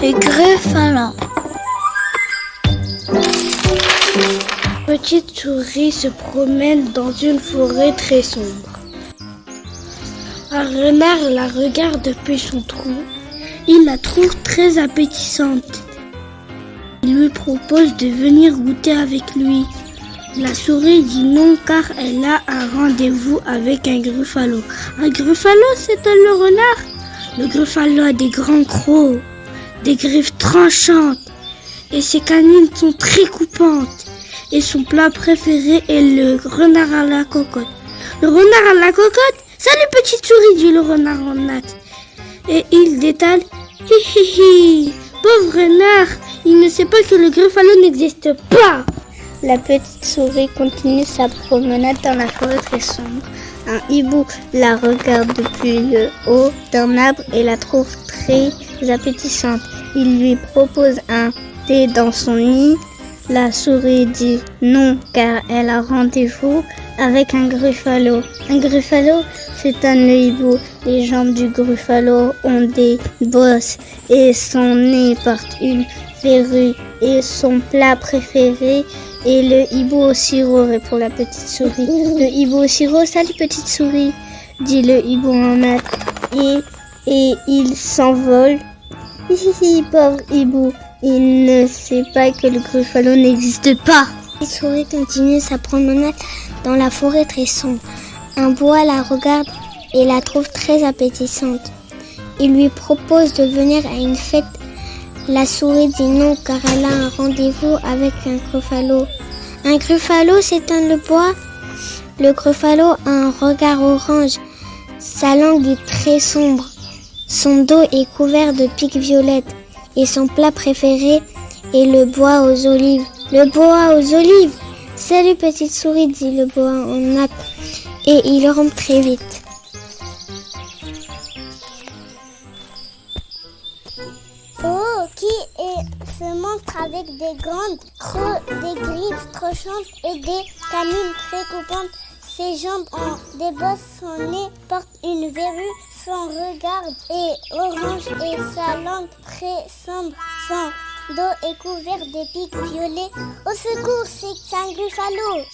Le Gruffalo. Petite souris se promène dans une forêt très sombre. Un renard la regarde depuis son trou. Il la trouve très appétissante. Il lui propose de venir goûter avec lui. La souris dit non car elle a un rendez-vous avec un Gruffalo. Un Gruffalo, c'est-elle le renard? Le Gruffalo a des grands crocs, des griffes tranchantes et ses canines sont très coupantes. Et son plat préféré est le renard à la cocotte. Le renard à la cocotte? Salut petite souris, dit le renard en natte. Et il détale, hi hi hi, pauvre renard, il ne sait pas que le Gruffalo n'existe pas. La petite souris continue sa promenade dans la forêt très sombre. Un hibou la regarde depuis le haut d'un arbre et la trouve très appétissante. Il lui propose un thé dans son nid. La souris dit non car elle a rendez-vous avec un Gruffalo. Un Gruffalo, c'est un hibou. Les jambes du Gruffalo ont des bosses et son nez porte une verrue. Et son plat préféré est le hibou au sirop, répond la petite souris. Le hibou au sirop, salut petite souris, dit le hibou en natte. Et il s'envole. Hihi, pauvre hibou, il ne sait pas que le Gruffalo n'existe pas. La petite souris continue sa promenade dans la forêt très sombre. Un boa la regarde et la trouve très appétissante. Il lui propose de venir à une fête. La souris dit non car elle a un rendez-vous avec un Gruffalo. Un Gruffalo s'éteint le bois. Le Gruffalo a un regard orange. Sa langue est très sombre. Son dos est couvert de pics violettes. Et son plat préféré est le bois aux olives. Le bois aux olives! Salut petite souris, dit le boa en natte. Et il rentre très vite. Oh, qui est ce monstre avec des grandes crocs, des griffes tranchantes et des canines très coupantes? Ses jambes ont des bosses, son nez porte une verrue, son regard est orange et sa langue très sombre. Son dos est couvert de pics violets. Au secours, c'est un Gruffalo!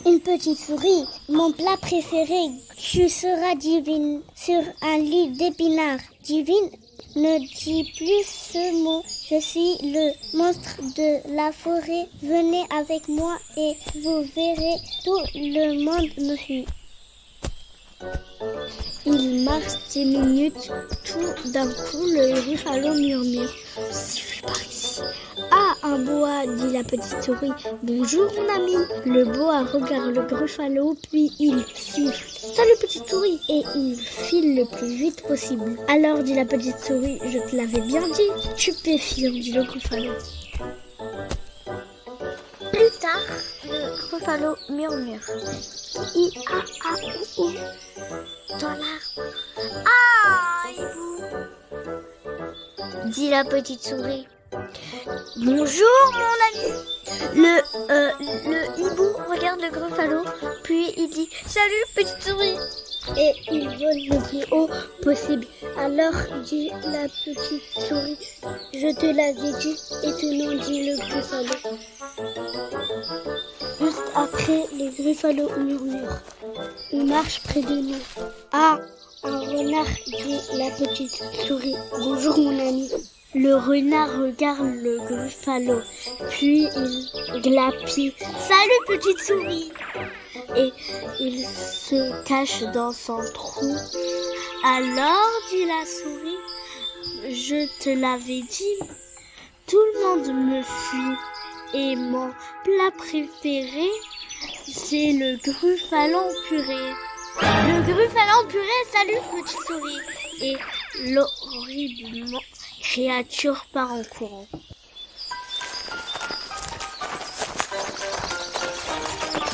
Une petite souris, mon plat préféré, tu seras divine sur un lit d'épinards. Divine, ne dis plus ce mot, je suis le monstre de la forêt. Venez avec moi et vous verrez, tout le monde me fuit. Il marche 10 minutes, tout d'un coup le Gruffalo murmure. Siffle par ici. Ah, un boa, dit la petite souris. Bonjour mon ami. Le boa regarde le Gruffalo, puis il siffle. Salut petite souris. Et il file le plus vite possible. Alors, dit la petite souris, je te l'avais bien dit. Stupéfiant, dit le Gruffalo. Plus tard, le Gruffalo murmure. I-a-a-ou-ou. Dans l'arbre. Ah, hibou, dit la petite souris. Bonjour mon ami. Le hibou regarde le Gruffalo, puis il dit salut petite souris. Et il vole le plus haut possible. Alors dit la petite souris, je te l'avais dit, étonnant, dit le Gruffalo. Juste après, les Gruffalo murmurent. Il marche près de nous. Ah, un renard, dit la petite souris. Bonjour mon ami. Le renard regarde le Gruffalo, puis il glapit. Salut petite souris. Et il se cache dans son trou. Alors, dit la souris, je te l'avais dit, tout le monde me fuit. Et mon plat préféré, c'est le Gruffalo en purée. Le Gruffalo en purée, salut petite souris. Et l'horrible créature part en courant.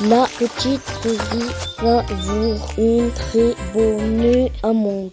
La petite souris savoure une très bonne amande.